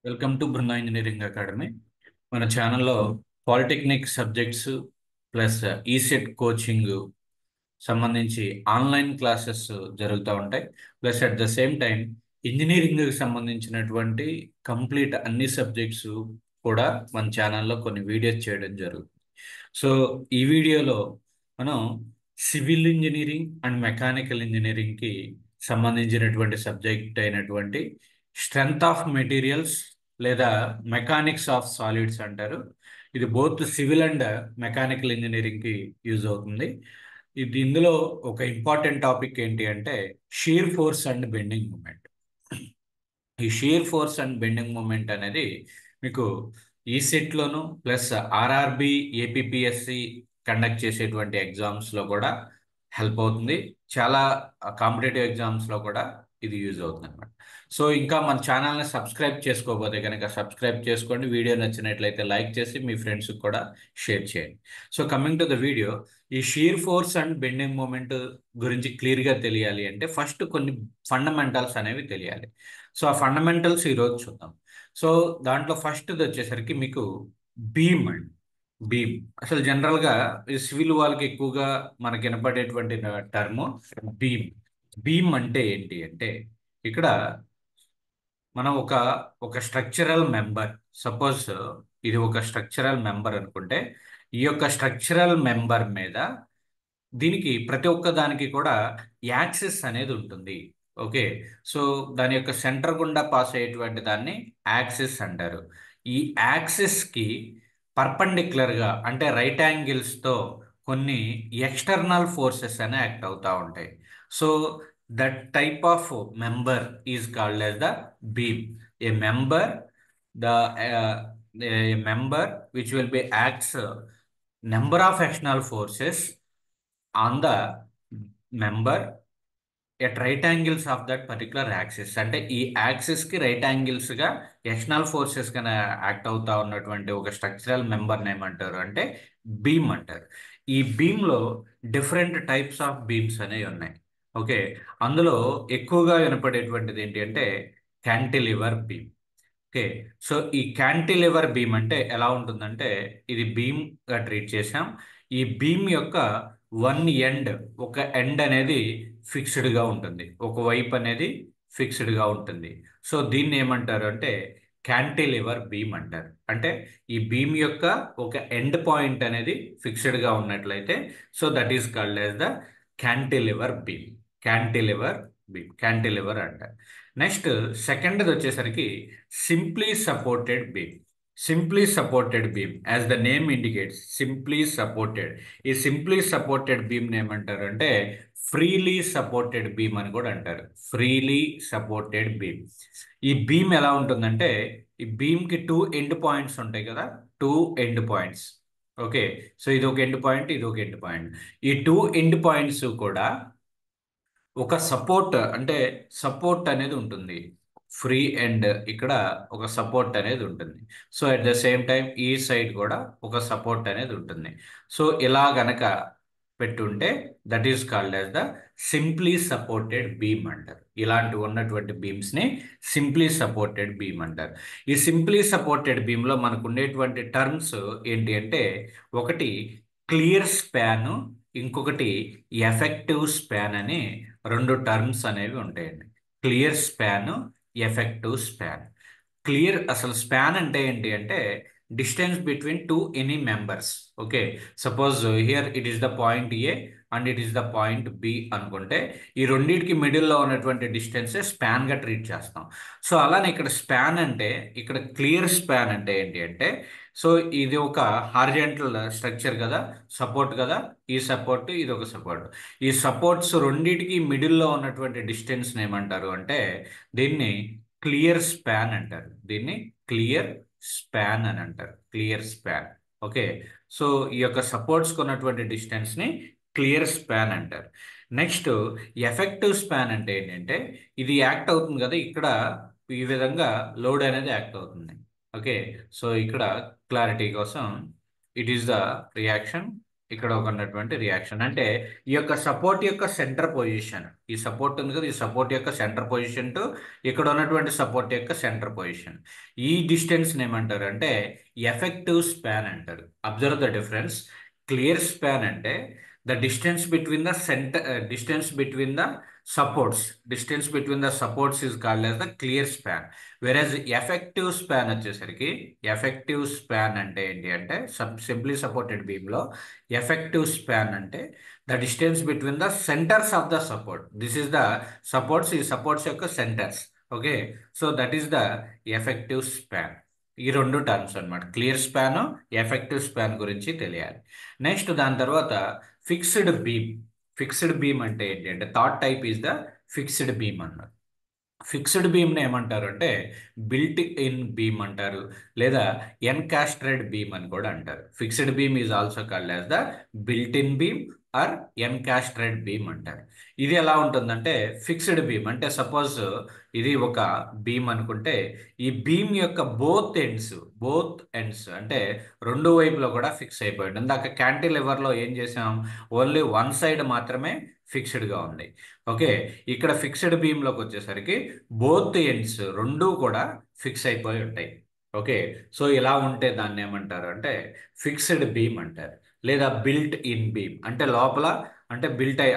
Welcome to Brinda engineering academy. మన ఛానల్లో polytechnic subjects plus ECET coaching సంబంధించి ఆన్లైన్ క్లాసెస్ జరుగుతూ ఉంటాయి. Plus at the same time ఇంజనీరింగ్కి సంబంధించినటువంటి కంప్లీట్ అన్ని సబ్జెక్ట్స్ కూడా మన ఛానల్లో కొన్ని వీడియోస్ చేయడం జరుగుతుంది. సో ఈ వీడియోలో మనం సివిల్ ఇంజనీరింగ్ అండ్ మెకానికల్ ఇంజనీరింగ్కి సంబంధించినటువంటి సబ్జెక్ట్ అయినటువంటి స్ట్రెంగ్త్ ఆఫ్ మెటీరియల్స్ లేదా మెకానిక్స్ ఆఫ్ సాలిడ్స్ అంటారు. ఇది బోత్ సివిల్ అండ్ మెకానికల్ ఇంజనీరింగ్కి యూజ్ అవుతుంది. ఇందులో ఒక ఇంపార్టెంట్ టాపిక్ ఏంటి అంటే shear force and bending moment. ఈ shear force and bending moment అనేది మీకు ఈ సెట్లోను ప్లస్ ఆర్ఆర్బి ఏపీపీఎస్సి కండక్ట్ చేసేటువంటి ఎగ్జామ్స్లో కూడా హెల్ప్ అవుతుంది. చాలా కాంపిటేటివ్ ఎగ్జామ్స్లో కూడా ఇది యూజ్ అవుతుంది అనమాట. సో ఇంకా మన ఛానల్ని సబ్స్క్రైబ్ చేసుకోకపోతే కనుక సబ్స్క్రైబ్ చేసుకోండి. వీడియో నచ్చినట్లయితే లైక్ చేసి మీ ఫ్రెండ్స్కి కూడా షేర్ చేయండి. So coming to the video, ఈ shear force and bending moment గురించి క్లియర్గా తెలియాలి అంటే ఫస్ట్ కొన్ని ఫండమెంటల్స్ అనేవి తెలియాలి. సో ఆ ఫండమెంటల్స్ ఈరోజు చూద్దాం. సో దాంట్లో ఫస్ట్ది వచ్చేసరికి మీకు బీమ్ అండి. బీమ్ అసలు జనరల్గా సివిల్ వాళ్ళకి ఎక్కువగా మనకి వినపడేటువంటి టర్మ్ బీమ్. బీమ్ అంటే ఏంటి అంటే ఇక్కడ మనం ఒక స్ట్రక్చరల్ మెంబర్, సపోజ్ ఇది ఒక స్ట్రక్చరల్ మెంబర్ అనుకుంటే ఈ యొక్క స్ట్రక్చరల్ మెంబర్ మీద దీనికి ప్రతి ఒక్క దానికి కూడా యాక్సిస్ అనేది ఉంటుంది. ఓకే, సో దాని యొక్క సెంటర్ గుండా పాస్ అయ్యేటువంటి దాన్ని యాక్సిస్ అంటారు. ఈ యాక్సిస్కి పర్పెండిక్యులర్గా అంటే రైట్ యాంగిల్స్తో కొన్ని ఎక్స్టర్నల్ ఫోర్సెస్ అనే యాక్ట్ అవుతూ ఉంటాయి. So that type of member is called as the beam. A member the a member which will be acts number of external forces on the member at right angles of that particular axis. అంటే ఈ యాక్సిస్కి right యాంగిల్స్గా external forces కన్నా act అవుతా ఉన్నటువంటి ఒక structural మెంబర్ని ఏమంటారు అంటే beam అంటారు. ఈ బీమ్లో డిఫరెంట్ టైప్స్ ఆఫ్ బీమ్స్ అనేవి ఉన్నాయి. ఓకే, అందులో ఎక్కువగా వినపడేటువంటిది ఏంటి అంటే క్యాంటిలివర్ బీమ్. ఓకే, సో ఈ క్యాంటిలివర్ బీమ్ అంటే ఎలా ఉంటుందంటే ఇది బీమ్గా ట్రీట్ చేసాం. ఈ బీమ్ యొక్క వన్ ఎండ్, ఒక ఎండ్ అనేది ఫిక్స్డ్గా ఉంటుంది, ఒక వైపు అనేది ఫిక్స్డ్గా ఉంటుంది. సో దీన్ని ఏమంటారు అంటే క్యాంటిలివర్ బీమ్ అంటారు. అంటే ఈ బీమ్ యొక్క ఒక ఎండ్ పాయింట్ అనేది ఫిక్స్డ్గా ఉన్నట్లయితే so that is called as the cantilever beam. Cantilever beam, cantilever అంటారు. నెక్స్ట్ సెకండ్ది వచ్చేసరికి simply supported beam. Simply supported beam as the name indicates simply supported. ఈ సింప్లీ సపోర్టెడ్ బీమ్ ఏమంటారు అంటే ఫ్రీలీ సపోర్టెడ్ బీమ్ అని కూడా అంటారు. Freely supported beam. ఈ బీమ్ ఎలా ఉంటుందంటే ఈ బీమ్కి టూ ఎండ్ పాయింట్స్ ఉంటాయి కదా, two end points. Okay, so ఇది ఒక ఎండ్ పాయింట్, ఇది ఒక ఎండ్ పాయింట్. ఈ టూ ఎండ్ పాయింట్స్ కూడా ఒక సపోర్ట్ అంటే సపోర్ట్ అనేది ఉంటుంది. ఫ్రీ అండ్ ఇక్కడ ఒక సపోర్ట్ అనేది ఉంటుంది. So at the same time ఈ సైడ్ కూడా ఒక సపోర్ట్ అనేది ఉంటుంది. సో ఇలా గనక పెట్టుంటే that is called as the simply supported beam అంటారు. ఇలాంటి ఉన్నటువంటి బీమ్స్ని సింప్లీ సపోర్టెడ్ బీమ్ అంటారు. ఈ సింప్లీ సపోర్టెడ్ బీమ్లో మనకు ఉండేటువంటి టర్మ్స్ ఏంటి అంటే ఒకటి క్లియర్ స్పాన్, ఇంకొకటి ఎఫెక్టివ్ స్పాన్ అని రెండు టర్మ్స్ అనేవి ఉంటాయండి. Clear span, effective span. Clear అసలు స్పాన్ అంటే ఏంటి అంటే distance between two any members. Okay, suppose here it is the point A and it is the point B అనుకుంటే ఈ రెండింటికి మిడిల్లో ఉన్నటువంటి డిస్టెన్సే స్పాన్గా ట్రీట్ చేస్తాం. సో అలానే ఇక్కడ స్పాన్ అంటే ఇక్కడ క్లియర్ స్పాన్ అంటే ఏంటి అంటే సో ఇది ఒక హారిజంటల్ స్ట్రక్చర్ కదా, సపోర్ట్ కదా, ఈ సపోర్ట్ ఇది ఒక సపోర్ట్. ఈ సపోర్ట్స్ రెండింటికి మిడిల్లో ఉన్నటువంటి డిస్టెన్స్ని ఏమంటారు అంటే దీన్ని క్లియర్ స్పాన్ అంటారు. దీన్ని క్లియర్ స్పాన్ అని అంటారు. Clear span. ఓకే, సో ఈ యొక్క సపోర్ట్స్కి ఉన్నటువంటి డిస్టెన్స్ని క్లియర్ స్పాన్ అంటారు. నెక్స్ట్ ఎఫెక్టివ్ స్పాన్ అంటే ఏంటంటే ఇది యాక్ట్ అవుతుంది కదా, ఇక్కడ ఈ విధంగా లోడ్ అనేది యాక్ట్ అవుతుంది. ఓకే, సో ఇక్కడ క్లారిటీ కోసం ఇట్ ఈస్ ద రియాక్షన్ ఇక్కడ ఒక ఉన్నటువంటి రియాక్షన్ అంటే ఈ యొక్క సపోర్ట్ యొక్క సెంటర్ పొజిషన్, ఈ సపోర్ట్ ఉంది కదా, ఈ సపోర్ట్ యొక్క సెంటర్ పొజిషన్ టు ఇక్కడ ఉన్నటువంటి సపోర్ట్ యొక్క సెంటర్ పొజిషన్, ఈ డిస్టెన్స్ ఏమంటారు అంటే ఎఫెక్టివ్ స్పాన్ అంటారు. Observe the difference. Clear span అంటే the distance between the centre, distance between the supports, distance between the supports is called as the clear span. Whereas effective span వచ్చేసరికి, effective span అంటే ఏంటి అంటే simply supported బీమ్లో effective span అంటే the distance between the centres of the support. This is the supports, ఈ supports యొక్క centres. Okay, so that is the effective span. ఈ రెండు టర్మ్స్ అన్నమాట, క్లియర్ స్పాన్, ఎఫెక్టివ్ స్పాన్ గురించి తెలియాలి. నెక్స్ట్ దాని తర్వాత ఫిక్స్డ్ బీమ్. ఫిక్స్డ్ బీమ్ అంటే ఏంటి అంటే third type is the fixed beam అన్నారు. ఫిక్స్డ్ బీమ్ని ఏమంటారు అంటే బిల్ట్ ఇన్ బీమ్ అంటారు, లేదా ఎన్కాస్ట్రెడ్ బీమ్ అని కూడా అంటారు. Fixed beam is also called as the built in beam or encastred beam అంటారు. ఇది ఎలా ఉంటుందంటే ఫిక్స్డ్ బీమ్ అంటే సపోజ్ ఇది ఒక బీమ్ అనుకుంటే ఈ బీమ్ యొక్క బోత్ ఎండ్స్ అంటే రెండు వైపులో కూడా ఫిక్స్ అయిపోయి ఉంటుంది. ఇందాక క్యాంటిలివర్లో ఏం చేసాం, ఓన్లీ వన్ సైడ్ మాత్రమే ఫిక్స్డ్గా ఉంది. ఓకే, ఇక్కడ ఫిక్స్డ్ బీమ్లోకి వచ్చేసరికి బోత్ ఎండ్స్ రెండు కూడా ఫిక్స్ అయిపోయి ఉంటాయి. ఓకే, సో ఇలా ఉంటే దాన్ని ఏమంటారు అంటే ఫిక్స్డ్ బీమ్ అంటారు, లేదా బిల్ట్ ఇన్ బీమ్ అంటే లోపల అంటే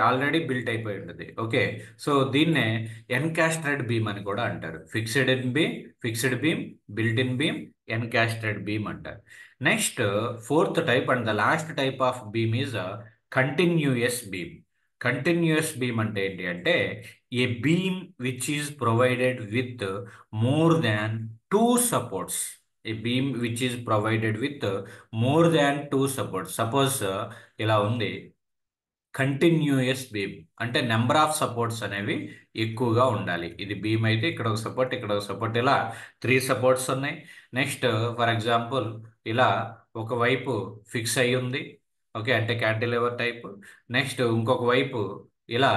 ఆల్రెడీ బిల్ట్ అయిపోయి ఉంటుంది. ఓకే, సో దీన్నే ఎన్కాస్ట్రెడ్ బీమ్ అని కూడా అంటారు. Fixed beam, built in beam, encastred beam అంటారు. Next fourth type and the last type of beam is continuous beam. Continuous beam అంటే ఏంటి అంటే a beam which is provided with more than two supports. A beam which is provided with more than two supports. Suppose ఇలా ఉంది, continuous beam అంటే number of supports అనేవి ఎక్కువగా ఉండాలి. ఇది బీమ్ అయితే ఇక్కడ ఒక సపోర్ట్, ఇక్కడ ఒక సపోర్ట్, ఇలా 3 సపోర్ట్స్ ఉన్నాయి. నెక్స్ట్ ఫర్ ఎగ్జాంపుల్ ఇలా ఒకవైపు ఫిక్స్ అయి ఉంది. ఓకే, అంటే క్యాంటిలివర్ టైప్. నెక్స్ట్ ఇంకొక వైపు ఇలా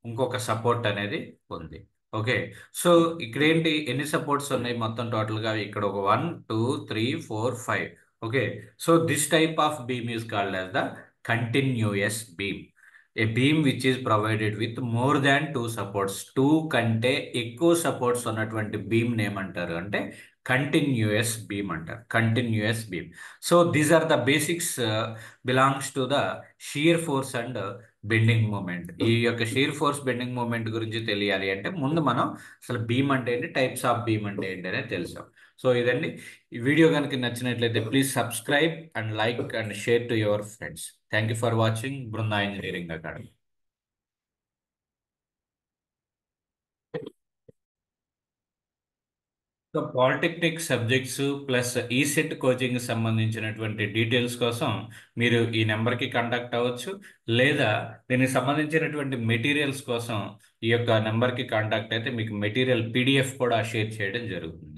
ఇంకొక సపోర్ట్ అనేది ఉంది. ఓకే, సో ఇక్కడ ఏంటి, ఎన్ని సపోర్ట్స్ ఉన్నాయి మొత్తం టోటల్గా, ఇక్కడ ఒక 1 2 3 4 5. Okay, so this type of beam is called as the continuous beam. A beam which is provided with more than two supports. Two కంటే ఎక్కువ సపోర్ట్స్ ఉన్నటువంటి బీమ్ ఏమంటారు అంటే కంటిన్యూయస్ బీమ్ అంటారు. Continuous beam. So these are the basics belongs to the shear force and bending moment. ఈ యొక్క shear force bending moment గురించి తెలియాలి అంటే ముందు మనం అసలు బీమ్ అంటే ఏంటి, టైప్స్ ఆఫ్ బీమ్ అంటే ఏంటి అనేది తెలుసాం. సో ఇదండి, ఈ వీడియో కనుక నచ్చినట్లయితే please subscribe and like and share to your friends. Thank you for watching Brinda engineering academy. So polytechnic subjects plus ECET coaching సంబంధించినటువంటి డీటెయిల్స్ కోసం మీరు ఈ నెంబర్కి కాంటాక్ట్ అవ్వచ్చు, లేదా దీనికి సంబంధించినటువంటి మెటీరియల్స్ కోసం ఈ యొక్క నెంబర్కి కాంటాక్ట్ అయితే మీకు మెటీరియల్ పీడిఎఫ్ కూడా షేర్ చేయడం జరుగుతుంది.